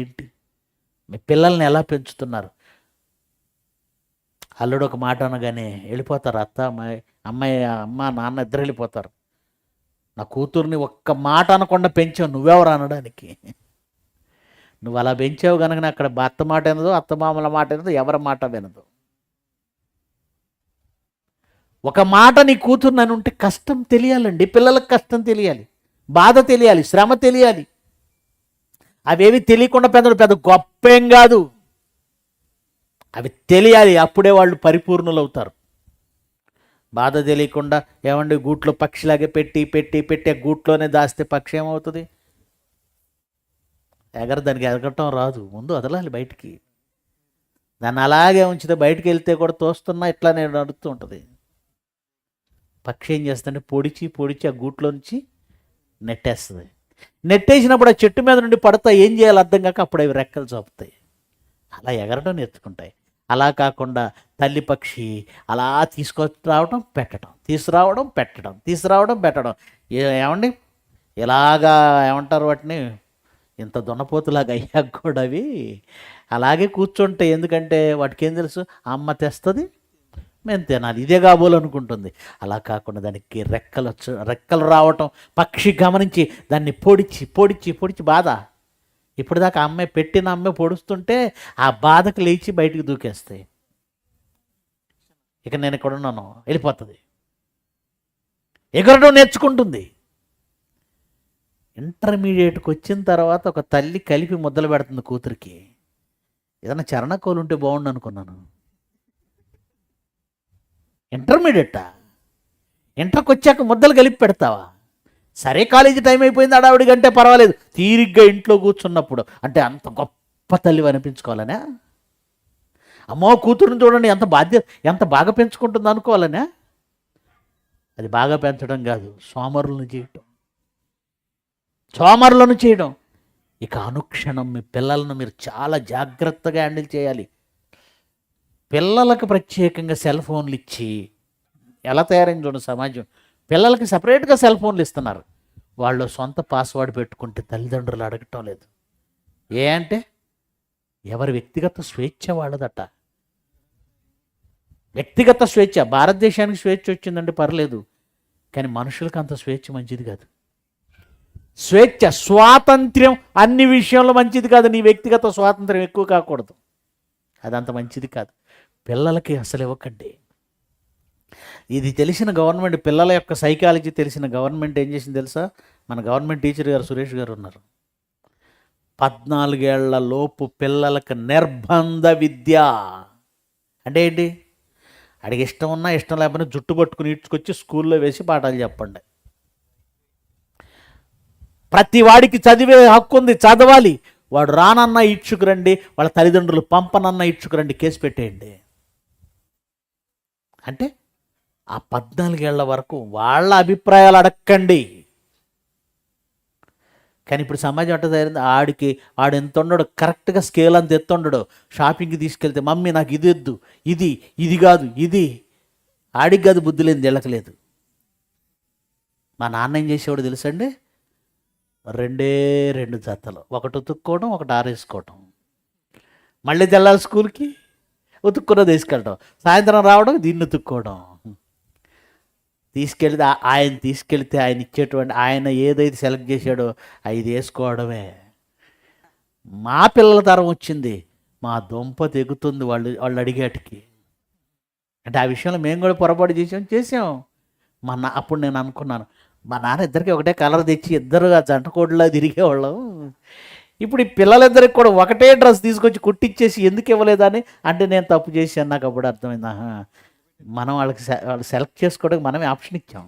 ఏంటి? మీ పిల్లల్ని ఎలా పెంచుతున్నారు? అల్లుడు ఒక మాట అనగానే వెళ్ళిపోతారు. అత్త అమ్మాయి అమ్మ నాన్న ఇద్దరు వెళ్ళిపోతారు. నా కూతుర్ని ఒక్క మాట అనకుండా పెంచావు, నువ్వెవరు అనడానికి? నువ్వు అలా పెంచావు కనుక అక్కడ అత్త మాట వినదు, అత్తమామల మాట వినదు, ఎవరి మాట వినదు. ఒక మాట నీ కూతురు అని ఉంటే కష్టం తెలియాలండి. పిల్లలకు కష్టం తెలియాలి, బాధ తెలియాలి, శ్రమ తెలియాలి. అవేవి తెలియకుండా పెద్ద గొప్పేం కాదు, అవి తెలియాలి. అప్పుడే వాళ్ళు పరిపూర్ణులు అవుతారు. బాధ తెలియకుండా ఏమండి గూట్లో పక్షిలాగే పెట్టి పెట్టి పెట్టి గూట్లోనే దాస్తే పక్షి ఏమవుతుంది? దానికి ఎగరటం రాదు, ముందు వదలాలి బయటికి. దాన్ని అలాగే ఉంచితే బయటికి వెళ్తే కూడా తోస్తున్నా ఇట్లానే నడుస్తూ ఉంటుంది. పక్షి ఏం చేస్తుందంటే పొడిచి పొడిచి ఆ గూట్లో నుంచి నెట్టేస్తుంది. నెట్టేసినప్పుడు ఆ చెట్టు మీద నుండి పడతా ఏం చేయాలి అర్థం కాక అప్పుడు అవి రెక్కలు చూపుతాయి, అలా ఎగరడం నేర్చుకుంటాయి. అలా కాకుండా తల్లి పక్షి అలా తీసుకురావడం పెట్టడం, తీసుకురావడం పెట్టడం, తీసుకురావడం పెట్టడం. ఏమండి ఇలాగా ఏమంటారు వాటిని, ఇంత దున్నపోతులాగా అయ్యాక కూడా అవి అలాగే కూర్చుంటాయి. ఎందుకంటే వాటికి ఏం తెలుసు, అమ్మ తెస్తుంది మేము తినాలి, ఇదే కాబోలనుకుంటుంది. అలా కాకుండా దానికి రెక్కలు రావటం, పక్షి గమనించి దాన్ని పొడిచి పొడిచి పొడిచి బాధ. ఇప్పుడు దాకా అమ్మాయి పెట్టిన అమ్మాయి పొడుస్తుంటే ఆ బాధకు లేచి బయటికి దూకేస్తాయి. ఇక నేను ఇక్కడ ఉన్నాను వెళ్ళిపోతుంది, ఎగరడం నేర్చుకుంటుంది. ఇంటర్మీడియట్కి వచ్చిన తర్వాత ఒక తల్లి కలిపి ముద్దలు పెడుతుంది కూతురికి. ఏదైనా చరణకోలు ఉంటే బాగుండు అనుకున్నాను. ఇంటర్మీడియటా? ఇంటర్కి వచ్చాక ముద్దలు కలిపి పెడతావా? సరే కాలేజీ టైం అయిపోయింది అడావిడి కంటే పర్వాలేదు, తీరిగ్గా ఇంట్లో కూర్చున్నప్పుడు అంటే అంత గొప్ప తల్లి అనిపించుకోవాలనే? అమ్మో కూతురుని చూడండి ఎంత బాగా పెంచుకుంటుంది అనుకోవాలనే? అది బాగా పెంచడం కాదు, సోమరులను చేయడం. ఇక అనుక్షణం మీ పిల్లలను మీరు చాలా జాగ్రత్తగా హ్యాండిల్ చేయాలి. పిల్లలకు ప్రత్యేకంగా సెల్ ఫోన్లు ఇచ్చి ఎలా తయారైంది చూడండి సమాజం. పిల్లలకి సపరేట్గా సెల్ ఫోన్లు ఇస్తున్నారు. వాళ్ళు సొంత పాస్వర్డ్ పెట్టుకుంటే తల్లిదండ్రులు అడగటం లేదు. అంటే ఎవరి వ్యక్తిగత స్వేచ్ఛ వాళ్ళదట. వ్యక్తిగత స్వేచ్ఛ. భారతదేశానికి స్వేచ్ఛ వచ్చిందంటే పర్లేదు, కానీ మనుషులకు అంత స్వేచ్ఛ మంచిది కాదు. స్వేచ్ఛ, స్వాతంత్ర్యం అన్ని విషయంలో మంచిది కాదు. నీ వ్యక్తిగత స్వాతంత్ర్యం ఎక్కువ కాకూడదు, అదంత మంచిది కాదు. పిల్లలకి అసలు ఇవ్వకండి. ఇది తెలిసిన గవర్నమెంట్, పిల్లల యొక్క సైకాలజీ తెలిసిన గవర్నమెంట్ ఏం చేసింది తెలుసా? మన గవర్నమెంట్ టీచర్ గారు సురేష్ గారు ఉన్నారు. 14 ఏళ్ల లోపు పిల్లలకు నిర్బంధ విద్య అంటే ఏంటి? అడిగి ఇష్టం ఉన్నా ఇష్టం లేకపోయినా జుట్టు పట్టుకుని ఈడ్చుకొచ్చి స్కూల్లో వేసి పాఠాలు చెప్పండి. ప్రతి వాడికి చదివే హక్కు ఉంది, చదవాలి. వాడు రానన్నా ఇడ్చుకురండి, వాళ్ళ తల్లిదండ్రులు పంపనన్నా ఇడ్చుకురండి, కేసు పెట్టేయండి. అంటే ఆ 14 ఏళ్ల వరకు వాళ్ళ అభిప్రాయాలు అడక్కండి. కానీ ఇప్పుడు సమాజం అంటే తయారైంది. వాడు ఎంత ఉండడు, కరెక్ట్గా స్కేల్ అంత ఎత్తుండడు. షాపింగ్కి తీసుకెళ్తే మమ్మీ నాకు ఇది వద్దు, ఇది కాదు, ఇది ఆడికి కాదు, బుద్ధి లేదు, తెలకలేదు. మా నాన్న ఏం చేసేవాడు తెలుసండి? 2 జతలు, ఒకటి ఉతుక్కోవడం, ఒకటి ఆరేసుకోవడం, మళ్ళీ తెల్లాలి స్కూల్కి ఉతుక్కున్న తీసుకెళ్ళడం, సాయంత్రం రావడం దీన్ని ఉతుక్కోవడం. తీసుకెళ్తే ఆయన ఇచ్చేటువంటి, ఆయన ఏదైతే సెలెక్ట్ చేశాడో అది వేసుకోవడమే. మా పిల్లల తరం వచ్చింది, మా దుంప తెగుతుంది వాళ్ళు అడిగేటికి. అంటే ఆ విషయంలో మేము కూడా పొరపాటు చేసాం. అప్పుడు నేను అనుకున్నాను, మా నాన్న ఇద్దరికి ఒకటే కలర్ తెచ్చి ఇద్దరు ఆ జంట కోడిలా తిరిగేవాళ్ళం. ఇప్పుడు ఈ పిల్లలిద్దరికి కూడా ఒకటే డ్రెస్ తీసుకొచ్చి కుట్టించేసి ఎందుకు ఇవ్వలేదని అంటే నేను తప్పు చేశాను. నాకు అప్పుడు అర్థమైంది, మనం వాళ్ళు సెలెక్ట్ చేసుకోవడానికి మనమే ఆప్షన్ ఇచ్చాం.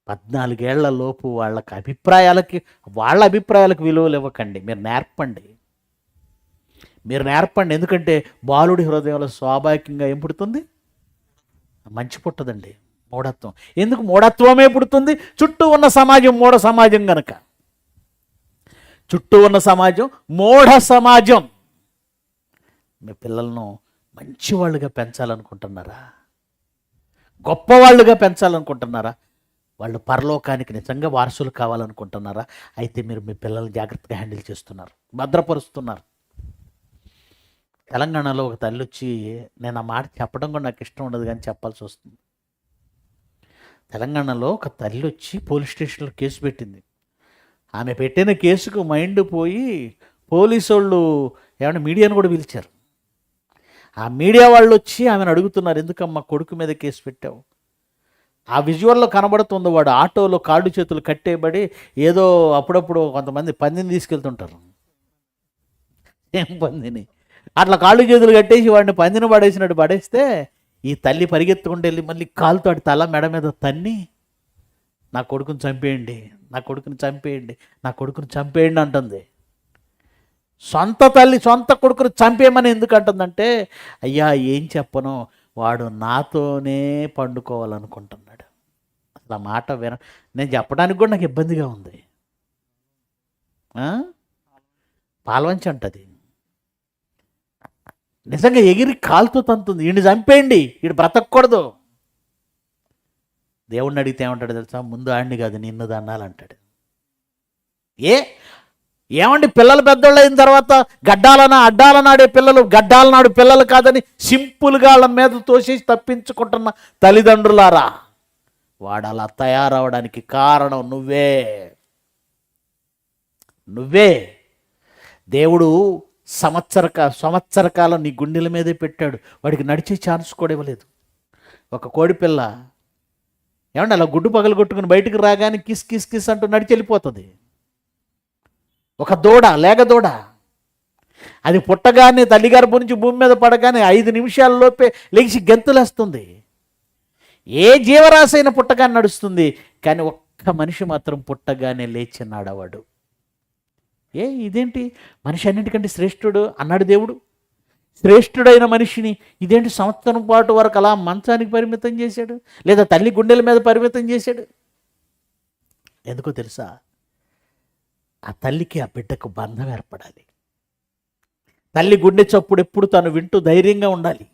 14 ఏళ్ల లోపు వాళ్ళ అభిప్రాయాలకు విలువలు ఇవ్వకండి. మీరు నేర్పండి. ఎందుకంటే బాలుడి హృదయంలో స్వాభావికంగా ఏం పుడుతుంది? మంచి పుట్టదండి, మూఢత్వం. ఎందుకు మూఢత్వమే పుడుతుంది? చుట్టూ ఉన్న సమాజం మూఢ సమాజం గనక. చుట్టూ ఉన్న సమాజం మూఢ సమాజం. మీ పిల్లలను మంచివాళ్ళుగా పెంచాలనుకుంటున్నారా? గొప్పవాళ్ళుగా పెంచాలనుకుంటున్నారా? వాళ్ళు పరలోకానికి నిజంగా వారసులు కావాలనుకుంటున్నారా? అయితే మీరు మీ పిల్లల్ని జాగ్రత్తగా హ్యాండిల్ చేస్తున్నారు, భద్రపరుస్తున్నారు. తెలంగాణలో ఒక తల్లి వచ్చి, నేను ఆ మాట చెప్పడం కూడా నాకు ఇష్టం ఉండదు కానీ చెప్పాల్సి వస్తుంది. తెలంగాణలో ఒక తల్లి వచ్చి పోలీస్ స్టేషన్లో కేసు పెట్టింది. ఆమె పెట్టిన కేసుకు మైండ్ పోయి పోలీసు వాళ్ళు ఏమైనా మీడియాను కూడా పిలిచారు. ఆ మీడియా వాళ్ళు వచ్చి ఆమెను అడుగుతున్నారు, ఎందుకమ్మా కొడుకు మీద కేసు పెట్టావు? ఆ విజువల్లో కనబడుతుంది, వాడు ఆటోలో కాళ్ళు చేతులు కట్టేయబడి ఏదో అప్పుడప్పుడు కొంతమంది పందిని తీసుకెళ్తుంటారు. ఏం పందిని అట్లా కాళ్ళు చేతులు కట్టేసి వాడిని పందిని పడేసినట్టు పడేస్తే ఈ తల్లి పరిగెత్తుకుంటూ వెళ్ళి మళ్ళీ కాలుతో తల మెడ మీద తన్ని, నా కొడుకుని చంపేయండి, నా కొడుకుని చంపేయండి, నా కొడుకుని చంపేయండి అంటుంది. సొంత తల్లి సొంత కొడుకుని చంపేయమని ఎందుకు అంటుందంటే, అయ్యా ఏం చెప్పను, వాడు నాతోనే పండుకోవాలనుకుంటున్నాడు. అసలు ఆ మాట నేను చెప్పడానికి కూడా నాకు ఇబ్బందిగా ఉంది. పాల్వంచి అంటది, నిజంగా ఎగిరి కాలుతో తంతుంది, ఈయన చంపేయండి, ఈడు బ్రతకూడదు. దేవుణ్ణి అడిగితే ఏమంటాడు తెలుసా? ముందు ఆడిని కాదు నిన్ను దన్నాలంటాడు. ఏమండి, పిల్లలు పెద్దోళ్ళు అయిన తర్వాత అడ్డాలనాడే పిల్లలు గడ్డాలనాడు పిల్లలు కాదని సింపుల్గా వాళ్ళ మీద తోసేసి తప్పించుకుంటున్న తల్లిదండ్రులారా, వాడు అలా తయారవడానికి కారణం నువ్వే. దేవుడు సంవత్సర కాలం నీ గుండెల మీదే పెట్టాడు, వాడికి నడిచే ఛాన్స్ కూడా ఇవ్వలేదు. ఒక కోడిపిల్ల ఏమండి అలా గుడ్డు పగలు కొట్టుకుని బయటకు రాగానే కిస్ కిస్ కిస్ అంటూ నడిచి వెళ్ళిపోతుంది. ఒక లేగ దూడ అది పుట్టగానే తల్లి గర్భం నుంచి భూమి మీద పడగానే 5 నిమిషాల్లోపే లేచి గెంతులేస్తుంది. ఏ జీవరాశి అయినా పుట్టగానే నడుస్తుంది, కానీ ఒక్క మనిషి మాత్రం పుట్టగానే లేచి నడవడు. ఇదేంటి, మనిషి అన్నింటికంటే శ్రేష్ఠుడు అన్నాడు దేవుడు. శ్రేష్ఠుడైన మనిషిని ఇదేంటి సంవత్సరం పాటు వరకు అలా మంచానికి పరిమితం చేశాడు, లేదా తల్లి గుండెల మీద పరిమితం చేశాడు? ఎందుకో తెలుసా? ఆ తల్లికి ఆ బిడ్డకు బంధం ఏర్పడాలి. తల్లి గుండె చప్పుడు ఎప్పుడు తను వింటూ ధైర్యంగా ఉండాలి.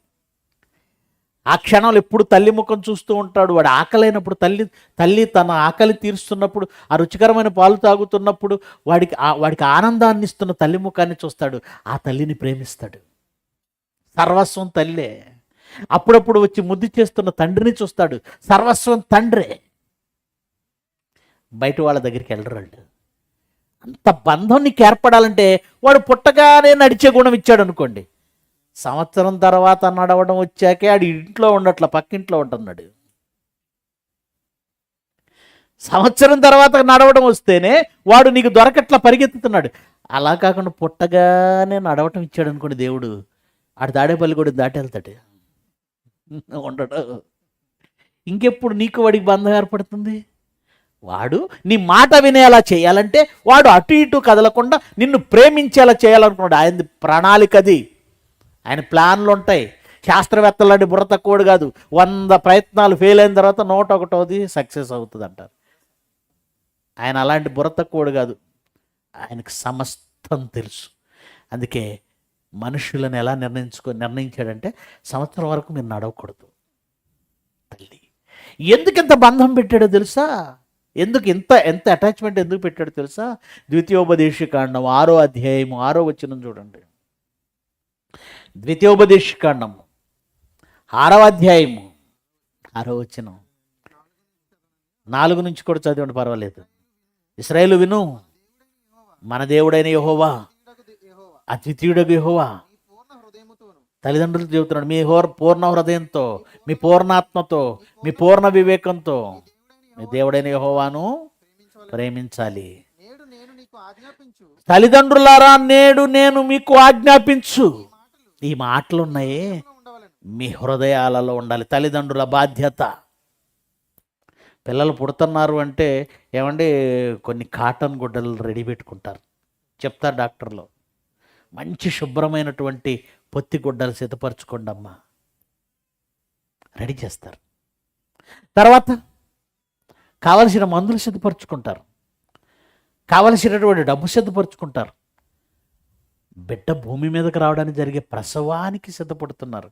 ఆ క్షణంలో ఎప్పుడు తల్లి ముఖం చూస్తూ ఉంటాడు. వాడు ఆకలైనప్పుడు తల్లి తన ఆకలి తీరుస్తున్నప్పుడు, ఆ రుచికరమైన పాలు తాగుతున్నప్పుడు వాడికి ఆనందాన్ని ఇస్తున్న తల్లి ముఖాన్ని చూస్తాడు. ఆ తల్లిని ప్రేమిస్తాడు. సర్వస్వం తల్లే. అప్పుడప్పుడు వచ్చి ముద్దు చేస్తున్న తండ్రిని చూస్తాడు. సర్వస్వం తండ్రే. బయట వాళ్ళ దగ్గరికి వెళ్ళరాడు. అంత బంధం నీకు ఏర్పడాలంటే వాడు పుట్టగానే నడిచే గుణం ఇచ్చాడు అనుకోండి, సంవత్సరం తర్వాత నడవడం వచ్చాకే ఆడు ఇంట్లో ఉండట్ల, పక్కింట్లో ఉంటున్నాడు. సంవత్సరం తర్వాత నడవడం వస్తేనే వాడు నీకు దొరకట్లా పరిగెత్తుతున్నాడు. అలా కాకుండా పుట్టగానే నడవటం ఇచ్చాడు అనుకోండి దేవుడు, ఆడు తాడేపల్లి కూడా దాటి వెళ్తాడు, ఉండడు. ఇంకెప్పుడు నీకు వాడికి బంధం ఏర్పడుతుంది? వాడు నీ మాట వినేలా చేయాలంటే వాడు అటు ఇటు కదలకుండా నిన్ను ప్రేమించేలా చేయాలనుకున్నాడు. ఆయన ప్రణాళిక అది, ఆయన ప్లాన్లు ఉంటాయి. శాస్త్రవేత్తలాంటి బుర్ర తక్కువడు కాదు. 100 ప్రయత్నాలు ఫెయిల్ అయిన తర్వాత 101ది సక్సెస్ అవుతుంది అంటారు. ఆయన అలాంటి బుర్ర తక్కువడు కాదు, ఆయనకు సమస్తం తెలుసు. అందుకే మనుషులను ఎలా నిర్ణయించాడంటే సంవత్సరం వరకు మీరు నడవకూడదు. తల్లి ఎందుకు ఇంత బంధం పెట్టాడో తెలుసా? ఎందుకు ఎంత అటాచ్మెంట్ ఎందుకు పెట్టాడో తెలుసా? ద్వితీయోపదేశకాండం 6వ అధ్యాయము 6వ వచనం చూడండి. ద్వితీయోపదేశకాండము 6వ అధ్యాయము 6వ వచనం, 4 నుంచి కూడా చదవండి పర్వాలేదు. ఇశ్రాయేలు విను, మన దేవుడైన యెహోవా, అద్వితీయుడగు యెహోవా. తల్లిదండ్రులు చెబుతున్నాడు, మీ పూర్ణ హృదయంతో, మీ పూర్ణాత్మతో, మీ పూర్ణ వివేకంతో మీ దేవుడైన యెహోవాను ప్రేమించాలి. తల్లిదండ్రులారా, నేడు నేను మీకు ఆజ్ఞాపించు. ఈ మాటలు ఉన్నాయి, మీ హృదయాలలో ఉండాలి. తల్లిదండ్రుల బాధ్యత. పిల్లలు పుడుతున్నారు అంటే ఏమండి, కొన్ని కాటన్ గుడ్డలు రెడీ పెట్టుకుంటారు, చెప్తారు డాక్టర్లు. మంచి శుభ్రమైనటువంటి పొత్తి గుడ్డలు సిద్ధపరచుకోండి అమ్మా, రెడీ చేస్తారు. తర్వాత కావలసిన మందులు సిద్ధపరచుకుంటారు, కావలసినటువంటి డబ్బు సిద్ధపరచుకుంటారు. బిడ్డ భూమి మీదకి రావడానికి జరిగే ప్రసవానికి సిద్ధపడుతున్నారు.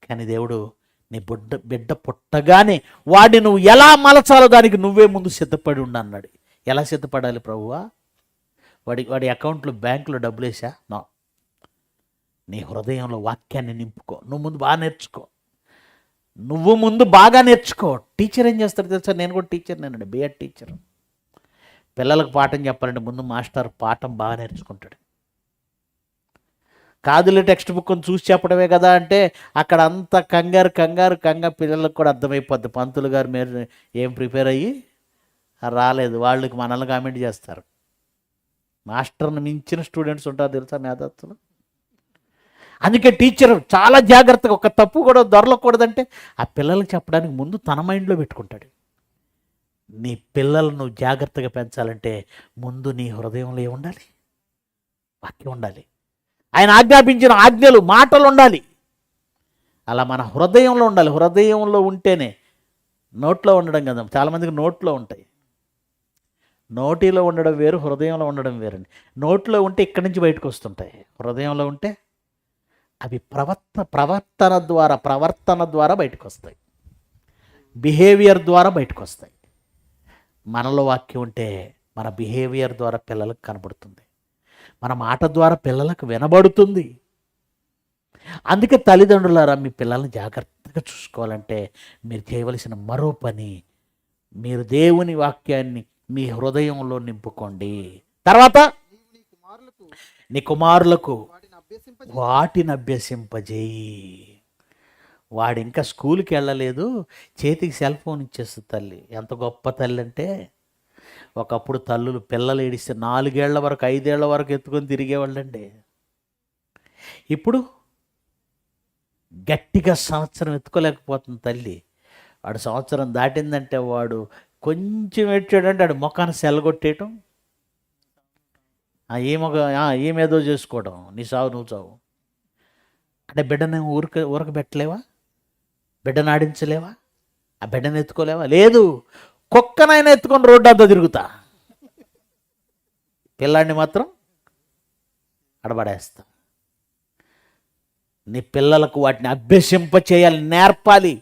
కానీ దేవుడు నీ బిడ్డ పుట్టగానే వాడిని నువ్వు ఎలా మలచాలో దానికి నువ్వే ముందు సిద్ధపడి ఉండు అన్నాడు. ఎలా సిద్ధపడాలి ప్రభువా? వాడి అకౌంట్లో బ్యాంకులో డబ్బులు వేసా? నో. నీ హృదయంలో వాక్యాన్ని నింపుకో. నువ్వు ముందు బాగా నేర్చుకో. టీచర్ ఏం చేస్తాడు తెలుసా? నేను కూడా టీచర్, నేనండి బిఎడ్ టీచర్. పిల్లలకు పాఠం చెప్పాలంటే ముందు మాస్టర్ పాఠం బాగా నేర్చుకుంటాడు. కాదులే టెక్స్ట్ బుక్ చూసి చెప్పడమే కదా అంటే అక్కడ అంతా కంగారు పిల్లలకు కూడా అర్థమైపోద్ది. పంతులు గారు మీరు ఏం ప్రిపేర్ అయ్యి రాలేదు, వాళ్ళకి మనల్ని కామెంట్ చేస్తారు. మాస్టర్ని మించిన స్టూడెంట్స్ ఉంటారు తెలుసా మేధాస్తులు. అందుకే టీచర్ చాలా జాగ్రత్తగా, ఒక తప్పు కూడా దొరలకూడదంటే ఆ పిల్లలకు చెప్పడానికి ముందు తన మైండ్లో పెట్టుకుంటాడు. నీ పిల్లలను జాగ్రత్తగా పెంచాలంటే ముందు నీ హృదయంలో ఏముండాలి? వాక్యం ఉండాలి. ఆయన ఆజ్ఞాపించిన ఆజ్ఞలు, మాటలు ఉండాలి. అలా మన హృదయంలో ఉండాలి. హృదయంలో ఉంటేనే, నోట్లో ఉండడం కదా. చాలామందికి నోట్లో ఉంటాయి. నోటిలో ఉండడం వేరు, హృదయంలో ఉండడం వేరండి. నోట్లో ఉంటే ఇక్కడి నుంచి బయటకు వస్తుంటాయి. హృదయంలో ఉంటే అవి ప్రవర్తన ద్వారా బయటకు వస్తాయి. బిహేవియర్ ద్వారా బయటకు వస్తాయి. మనలో వాక్యం ఉంటే మన బిహేవియర్ ద్వారా పిల్లలకు కనబడుతుంది, మన మాట ద్వారా పిల్లలకు వినబడుతుంది. అందుకే తల్లిదండ్రులారా, మీ పిల్లల్ని జాగ్రత్తగా చూసుకోవాలంటే మీరు చేయవలసిన మరో పని, మీరు దేవుని వాక్యాన్ని మీ హృదయంలో నింపుకోండి. తర్వాత నీ కుమారులకు వాటిని అభ్యసింపజేయి. వాడు ఇంకా స్కూల్కి వెళ్ళలేదు, చేతికి సెల్ ఫోన్ ఇచ్చేస్తుంది తల్లి. ఎంత గొప్ప తల్లి అంటే, ఒకప్పుడు తల్లులు పిల్లలు ఏడిస్తే 4 ఏళ్ల వరకు 5 ఏళ్ల వరకు ఎత్తుకొని తిరిగేవాళ్ళండి. ఇప్పుడు గట్టిగా సంవత్సరం ఎత్తుకోలేకపోతుంది తల్లి. వాడు సంవత్సరం దాటిందంటే వాడు కొంచెం ఏడ్చాడంటే వాడు ముఖాన్ని సెలగొట్టేయటం, ఏమేదో చేసుకోవడం, నీ సావు నువ్వు చావు అంటే బిడ్డను ఊరక పెట్టలేవా? బిడ్డను ఆడించలేవా? ఆ బిడ్డను ఎత్తుకోలేవా? లేదు, కుక్కనైనా ఎత్తుకొని రోడ్డు అంతా తిరుగుతా, పిల్లాడిని మాత్రం అడబడేస్తా. నీ పిల్లలకు వాటిని అభ్యసింపచేయాలి, నేర్పాలి.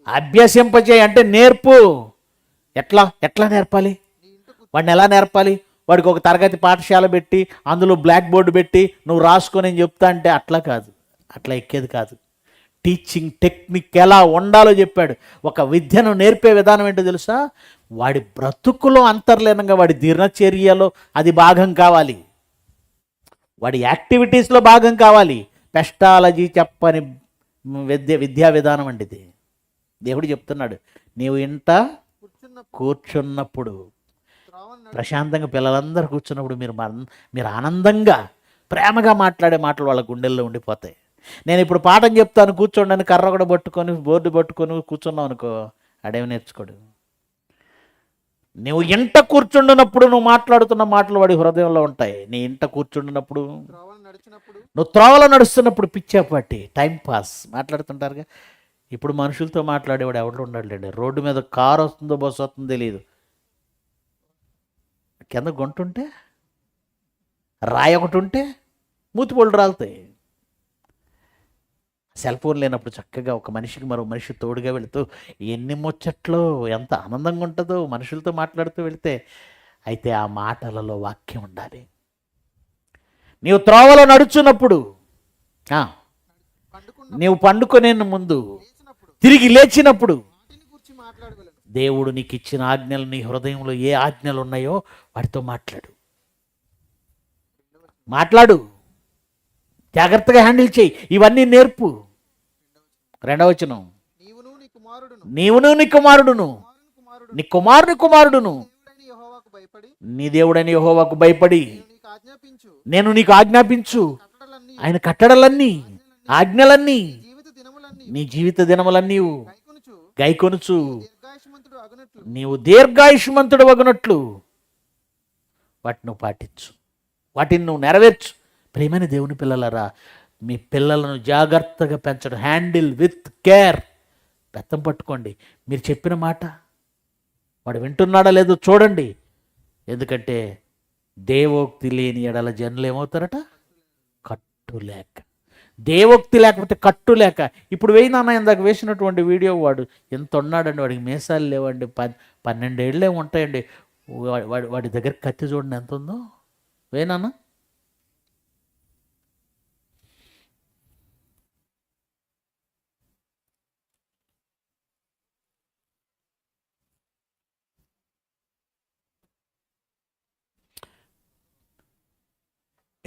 అభ్యసింపచేయ అంటే నేర్పు. ఎట్లా నేర్పాలి? వాడిని ఎలా నేర్పాలి? వాడికి ఒక తరగతి పాఠశాల పెట్టి అందులో బ్లాక్ బోర్డు పెట్టి నువ్వు రాసుకొని నేను చెప్తా అంటే అట్లా కాదు, అట్లా ఎక్కేది కాదు. టీచింగ్ టెక్నిక్ ఎలా ఉండాలో చెప్పాడు. ఒక విద్యను నేర్పే విధానం ఏంటో తెలుసా? వాడి బ్రతుకులో అంతర్లీనంగా, వాడి దినచర్యలో అది భాగం కావాలి, వాడి యాక్టివిటీస్లో భాగం కావాలి. పెస్టాలజీ చెప్పని విద్యా విధానం అండి ఇది. దేవుడు చెప్తున్నాడు, నీవు ఇంట కూర్చున్నప్పుడు, ప్రశాంతంగా పిల్లలందరూ కూర్చున్నప్పుడు మీరు ఆనందంగా ప్రేమగా మాట్లాడే మాటలు వాళ్ళ గుండెల్లో ఉండిపోతాయి. నేను ఇప్పుడు పాఠం చెప్తాను కూర్చోండి, కర్ర కూడా పట్టుకొని బోర్డు పట్టుకొని కూర్చున్నావు అనుకో, అడేమి నేర్చుకోడు. నువ్వు ఇంట కూర్చుండున్నప్పుడు నువ్వు మాట్లాడుతున్న మాటలు వాడి హృదయంలో ఉంటాయి. నీ ఇంట కూర్చుండున్నప్పుడు, నువ్వు త్రోవలో నడుస్తున్నప్పుడు పిచ్చాపాటి టైం పాస్ మాట్లాడుతుంటారుగా. ఇప్పుడు మనుషులతో మాట్లాడేవాడు ఎవరు ఉండలేండి. రోడ్డు మీద కారు వస్తుందో బస్సు వస్తుందో తెలియదు, కింద గుంటుంటే రాయి ఒకటి ఉంటే మూతిపొళ్ళు రాలుతాయి. సెల్ ఫోన్ లేనప్పుడు చక్కగా ఒక మనిషికి మరో మనిషి తోడుగా వెళుతూ ఎన్ని ముచ్చట్లో ఎంత ఆనందంగా ఉంటుందో మనుషులతో మాట్లాడుతూ వెళితే. అయితే ఆ మాటలలో వాక్యం ఉండాలి. నీవు త్రోవలో నడుచున్నప్పుడు, నీవు పండుకొనే ముందు, తిరిగి లేచినప్పుడు దేవుడు నీకు ఇచ్చిన ఆజ్ఞలు, నీ హృదయంలో ఏ ఆజ్ఞలు ఉన్నాయో వాటితో మాట్లాడు, జాగ్రత్తగా హ్యాండిల్ చేయి, ఇవన్నీ నేర్పు. 2వ వచనం, నీవును నీ కుమారుడును, నీ కుమారుడును నీ దేవుడైన యెహోవాకు భయపడి నేను నీకు ఆజ్ఞాపించు ఆయన కట్టడలన్నీ, ఆజ్ఞలన్నీ నీ జీవిత దినములన్నీ గైకొనుచు నీవు దీర్ఘాయుష్మంతుడు వగునట్లు వాటిని నువ్వు పాటించు, వాటిని నువ్వు నెరవేర్చు. ప్రియమైన దేవుని పిల్లలారా, మీ పిల్లలను జాగ్రత్తగా పెంచడం, హ్యాండిల్ విత్ కేర్. బెత్తం పట్టుకోండి. మీరు చెప్పిన మాట వాడు వింటున్నాడా లేదో చూడండి. ఎందుకంటే దేవోక్తి లేని ఎడల జనులు ఏమవుతారట? కట్టులేక. దేవోక్తి లేకపోతే కట్టు లేక. ఇప్పుడు నాన్న ఇందాక వేసినటువంటి వీడియో వాడు ఎంత ఉన్నాడండి, వాడికి మీసాలు లేవండి, 12 ఏళ్ళే ఉంటాయండి. వాడి దగ్గర కత్తి చూడండి ఎంత ఉందో. నాన్న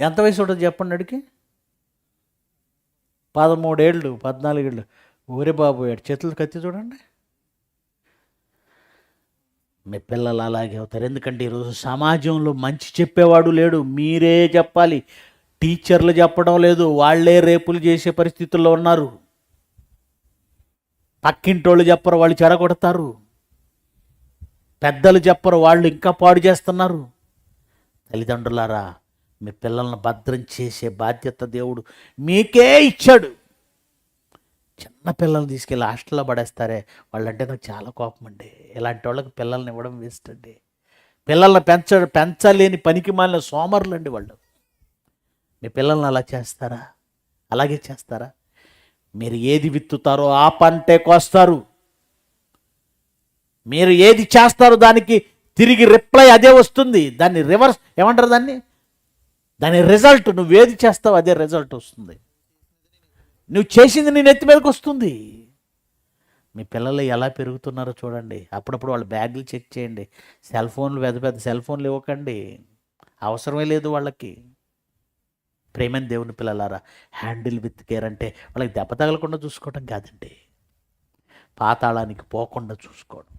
ఎంత వయసు ఉంటుంది చెప్పండి అడిగి. 13 ఏళ్ళు 14 ఏళ్ళు. ఊరే బాబు చేతులు కత్తి చూడండి. మీ పిల్లలు అలాగే అవుతారు. ఎందుకంటే ఈరోజు సమాజంలో మంచి చెప్పేవాడు లేడు, మీరే చెప్పాలి. టీచర్లు చెప్పడం లేదు, వాళ్ళే రేపులు చేసే పరిస్థితుల్లో ఉన్నారు. పక్కింటోళ్ళు చెప్పరు, వాళ్ళు చెడగొడతారు. పెద్దలు చెప్పరు, వాళ్ళు ఇంకా పాడు చేస్తున్నారు. తల్లిదండ్రులారా, మీ పిల్లల్ని భద్రం చేసే బాధ్యత దేవుడు మీకే ఇచ్చాడు. చిన్న పిల్లల్ని తీసుకెళ్ళి హాస్టల్లో పడేస్తారే, వాళ్ళంటే నాకు చాలా కోపం అండి. ఇలాంటి వాళ్ళకి పిల్లల్ని ఇవ్వడం వేస్ట్ అండి. పిల్లల్ని పెంచలేని పనికి మాలిన సోమరులు అండి వాళ్ళు. మీ పిల్లల్ని అలా చేస్తారా? అలాగే చేస్తారా? మీరు ఏది విత్తుతారో ఆ పంటే కోస్తారు. మీరు ఏది చేస్తారో దానికి తిరిగి రిప్లై అదే వస్తుంది. దాన్ని రివర్స్ ఏమంటారు, దాని రిజల్ట్, నువ్వేది చేస్తావు అదే రిజల్ట్ వస్తుంది. నువ్వు చేసింది నీ నెత్తి మీదకి వస్తుంది. మీ పిల్లలు ఎలా పెరుగుతున్నారో చూడండి. అప్పుడప్పుడు వాళ్ళ బ్యాగులు చెక్ చేయండి. సెల్ ఫోన్లు, పెద్ద సెల్ ఫోన్లు ఇవ్వకండి, అవసరమే లేదు వాళ్ళకి. ప్రేమని దేవుని పిల్లలారా, హ్యాండిల్ విత్ కేర్ అంటే వాళ్ళకి దెబ్బ తగలకుండా చూసుకోవడం కాదండి, పాతాళానికి పోకుండా చూసుకోవడం.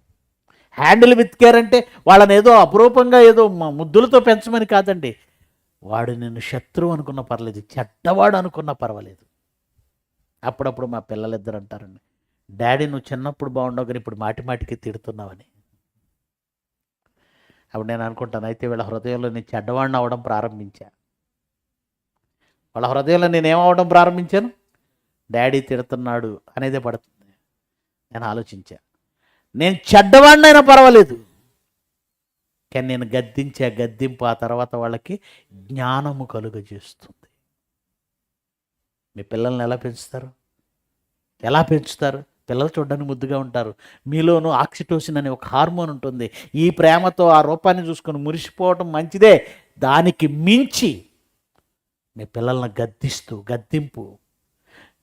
హ్యాండిల్ విత్ కేర్ అంటే వాళ్ళని ఏదో అపురూపంగా ఏదో ముద్దులతో పెంచమని కాదండి. వాడు నిన్ను శత్రువు అనుకున్న పర్లేదు, చెడ్డవాడు అనుకున్నా పర్వాలేదు. అప్పుడప్పుడు మా పిల్లలిద్దరు అంటారండి, డాడీ నువ్వు చిన్నప్పుడు బాగుండవు కానీ ఇప్పుడు మాటికి తిడుతున్నావని. అప్పుడు నేను అనుకుంటాను, అయితే వీళ్ళ హృదయంలో నేను చెడ్డవాడిని అవ్వడం ప్రారంభించా. వాళ్ళ హృదయంలో నేనేమవడం ప్రారంభించాను, డాడీ తిడుతున్నాడు అనేదే పడుతుంది. నేను ఆలోచించా, నేను చెడ్డవాడినైనా పర్వాలేదు, కానీ నేను గద్దించే గద్దింపు ఆ తర్వాత వాళ్ళకి జ్ఞానము కలుగజేస్తుంది. మీ పిల్లల్ని ఎలా పెంచుతారు? పిల్లలు చూడడానికి ముద్దుగా ఉంటారు. మీలోనూ ఆక్సిటోసిన్ అనే ఒక హార్మోన్ ఉంటుంది. ఈ ప్రేమతో ఆ రూపాన్ని చూసుకొని మురిసిపోవటం మంచిదే. దానికి మించి మీ పిల్లల్ని గద్దింపు,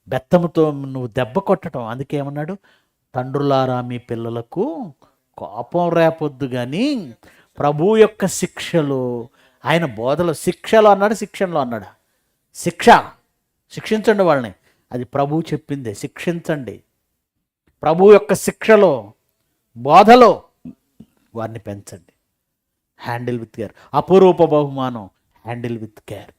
బెత్తముతో నువ్వు దెబ్బ కొట్టడం. అందుకే ఏమన్నాడు, తండ్రులారా మీ పిల్లలకు కోపం రేపొద్దు కానీ ప్రభు యొక్క శిక్షలో, ఆయన బోధలో, శిక్షలో అన్నాడు, శిక్షణలో అన్నాడా? శిక్షించండి వాళ్ళని, అది ప్రభువు చెప్పిందే. శిక్షించండి, ప్రభు యొక్క శిక్షలో, బోధలో వారిని పెంచండి. Handle with care. అపురూప బహుమానం హ్యాండిల్ విత్ కేర్.